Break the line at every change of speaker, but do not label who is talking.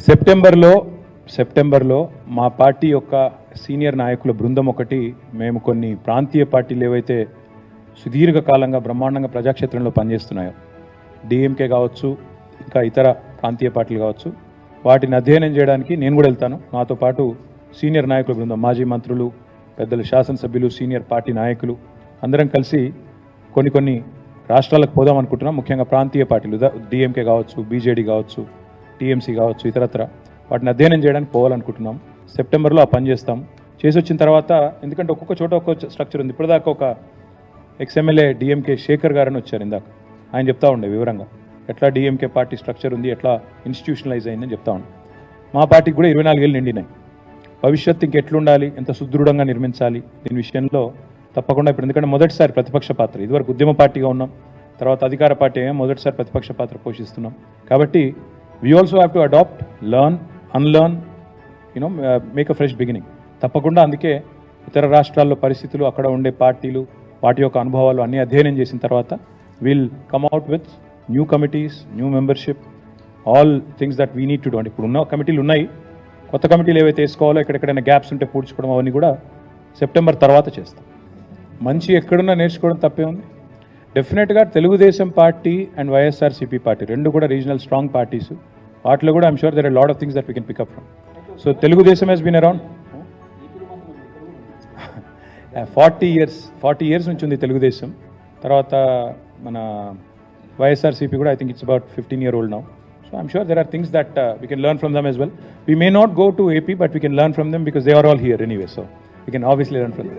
సెప్టెంబర్లో మా పార్టీ యొక్క సీనియర్ నాయకుల బృందం ఒకటి మేము కొన్ని ప్రాంతీయ పార్టీలు ఏవైతే సుదీర్ఘకాలంగా బ్రహ్మాండంగా ప్రజాక్షేత్రంలో పనిచేస్తున్నాయో డిఎంకే కావచ్చు, ఇంకా ఇతర ప్రాంతీయ పార్టీలు కావచ్చు, వాటిని అధ్యయనం చేయడానికి నేను కూడా వెళ్తాను. నాతో పాటు సీనియర్ నాయకుల బృందం, మాజీ మంత్రులు, పెద్దలు, శాసనసభ్యులు, సీనియర్ పార్టీ నాయకులు అందరం కలిసి కొన్ని రాష్ట్రాలకు పోదాం అనుకుంటున్నాం. ముఖ్యంగా ప్రాంతీయ పార్టీలు డిఎంకే కావచ్చు, బీజేడీ కావచ్చు, టీఎంసీ కావచ్చు, ఇతరత్ర వాటిని అధ్యయనం చేయడానికి పోవాలనుకుంటున్నాం. సెప్టెంబర్లో ఆ పని చేస్తాం. చేసి వచ్చిన తర్వాత, ఎందుకంటే ఒక్కొక్క చోట ఒక్కొక్క స్ట్రక్చర్ ఉంది. ఇప్పటిదాకా ఒక ఎక్స్ఎమ్మెల్యే డిఎంకే శేఖర్ గారని వచ్చారు ఇందాక. ఆయన చెప్తా ఉండే వివరంగా ఎట్లా డిఎంకే పార్టీ స్ట్రక్చర్ ఉంది, ఎట్లా ఇన్స్టిట్యూషనలైజ్ అయిందని చెప్తా ఉండే. మా పార్టీకి కూడా 24 ఏళ్ళు నిండినాయి. భవిష్యత్తు ఇంకెట్లుండాలి, ఎంత సుదృఢంగా నిర్మించాలి, దీని విషయంలో తప్పకుండా ఇప్పుడు, ఎందుకంటే మొదటిసారి ప్రతిపక్ష పాత్ర, ఇదివరకు ఉద్యమ పార్టీగా ఉన్నాం, తర్వాత అధికార పార్టీ మొదటిసారి ప్రతిపక్ష పాత్ర పోషిస్తున్నాం. కాబట్టి we also have to adapt, learn, unlearn, make a fresh beginning. తప్పకుండా అందుకే ఇతర రాష్ట్రాల్లో పరిస్థితులు, అక్కడ ఉండే పార్టీలు, వాటి యొక్క అనుభవాలు అన్నీ అధ్యయనం చేసిన తర్వాత will come out with new committees, new membership, all things that we need to do. అంటే ఇప్పుడు ఉన్న కమిటీలు ఉన్నాయి, కొత్త కమిటీలు ఏవైతే వేసుకోవాలో, ఎక్కడెక్కడైనా గ్యాప్స్ ఉంటే పూడ్చుకోవడం, అవన్నీ కూడా సెప్టెంబర్ తర్వాత చేస్తాం. మంచి ఎక్కడున్నా నేర్చుకోవడం తప్పే ఉంది. డెఫినెట్గా Telugu Desam party and YSRCP party రెండు కూడా రీజనల్ స్ట్రాంగ్ పార్టీస్. వాటిలో కూడా I'm sure there are lot of things that we can pick up from. So Telugu Desam has been around 40 years నుంచి ఉంది తెలుగుదేశం. తర్వాత మన వైఎస్ఆర్సీపీ కూడా I think it's about 15 years old now. So I'm sure there are things that we can learn from them as well. We may not go to AP, but we can learn from them because they are all here anyway. So we can obviously learn from them.